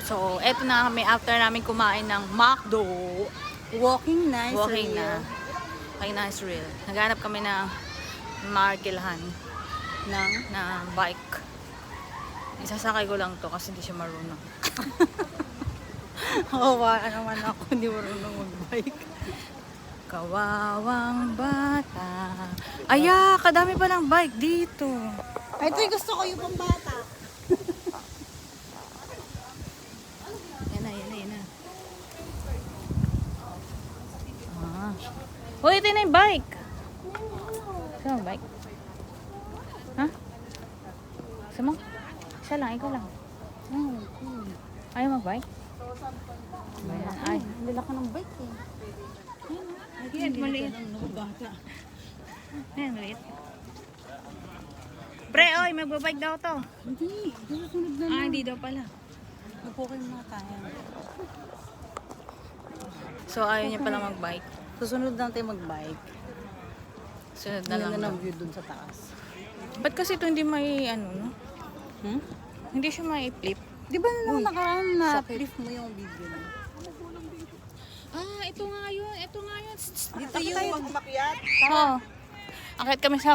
So, eto na kami after namin kumain ng McDo. Walking nice. Walking na. Walking na is real. Naghanap kami ng markilhan na bike. Isasakay ko lang to kasi hindi siya marunong. Kawawa naman ako, hindi marunong mag-bike. Kawawang bata. Aya, kadami pa ng bike dito. Ay, ito yung gusto ko, yung pambata. Yan na. Uy, ito na yung bike. Gusto mo bike? Ha? Gusto mo? Isa lang, ikaw lang. Ayaw mag-bike? Ayan, ay. Hindi ka ng bike eh. Yan, maliit. Yan, maliit. Pre, oy, magbabike daw to. Hindi susunod na Ah, hindi daw pala. Magpukay muna tayo. So, ayaw niya pala mag-bike. Susunod lang tayo mag-bike. Sunod na Ang lang ganda daw. ng view dun sa taas. Ba't kasi ito hindi may, ano, no? Hmm? Hindi siya may flip. Di ba nung nakaraan na sakit. flip mo yung video na? Ah, ito nga yun. Ito nga yun. Dito yung makyat. Oo. Akit kami sa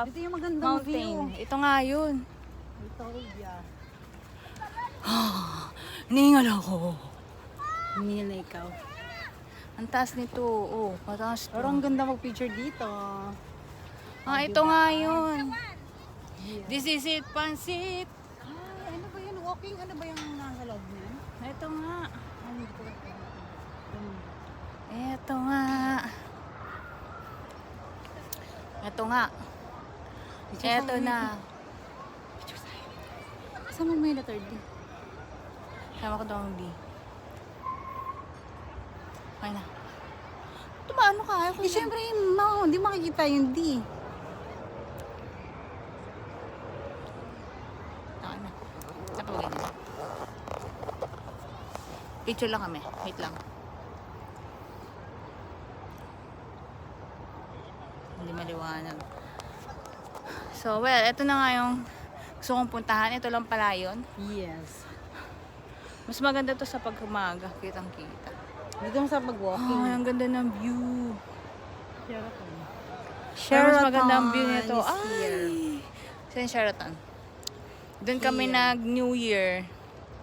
Dito yung magandang mountain. view. Ito nga yun. Victoria. Hiningal ako. Hindi na ikaw. Ang taas nito. Oh, mataas to. Pero ang ganda mag-picture dito. Ah, ito nga yun. This is it, pansit. Ay, ano ba yun? Walking? Ano ba yung nasa loob niyan? Ito nga. Ano ito? Ito nga. Ito nga. Ito na. Kasama mo yung letter D. Sama ko daw ang D. Okay na. Tumaano ka? Ayaw ko Eh, syempre, hindi makikita yung D. Okay na. Napagay na. Picture lang kami. Wait lang. Hindi maliwanag. So, well, ito na nga yung gusto kong puntahan. Ito lang pala yun. Yes. Mas maganda to sa pag-umaga. Kitang-kita. Dito mo sa mag-walking. Ay, ang ganda ng view. Sheraton. Pero mas maganda ang view nito. is here. Ay! Sa Sheraton. Doon kami Here. nag-New Year.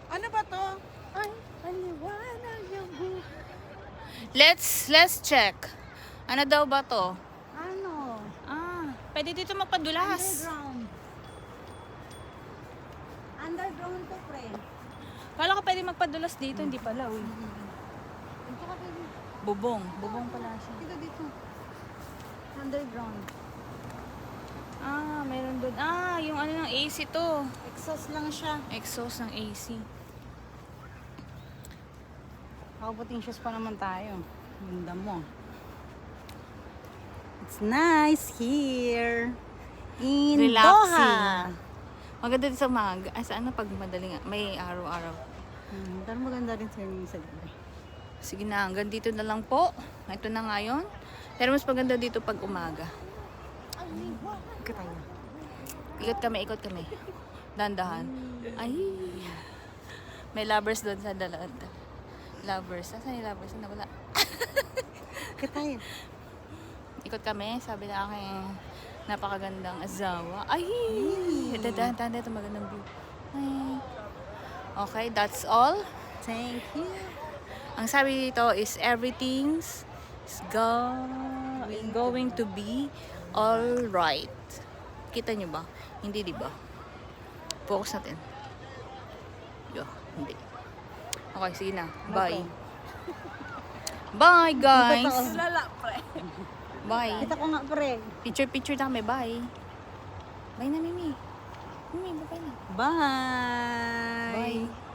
Ano ba to? Ay, aliwanag yung buhay. Let's check. Ano daw ba to? Ano? Ah, pwede dito magpadulas. Underground. Underground to, pre. Kala ko pwede magpadulas dito, hindi pala. Uy. Dito ka pwede. Bubong. Bubong pala siya. Dito. Underground. Ah, meron doon. Ah, yung ano ng AC to. Exhaust lang siya. Exhaust ng AC. Nakaputing shoes pa naman tayo. Ganda mo. It's nice here. In Relaxing. Doha. Maganda din sa umaga. Ay, saan na pag madaling, may araw-araw. Pero maganda rin sa gabi. Sige na, hanggang dito na lang po. Ito na ngayon. Pero mas maganda dito pag umaga. Ikot tayo. Ikot kami. Dandahan. Ay. May lovers doon sa dalaan. Lovers. Saan yung lovers? Nawala. Ikot tayo. Ikot kami. Sabi na aking napakagandang asawa. Ay. Dahan-dahan dito magandang view. Ay. Okay, that's all. Thank you. Ang sabi dito is everything's going to be all right. Kita nyo ba? Hindi, di ba? Focus natin. Yo, hindi. Okay, sige na. Bye. Bye, guys. Lala, pre. Bye. Kita ko nga, pre. Picture na kami. Bye. Bye na, Mimi. Mimi, bye na. Bye. Bye.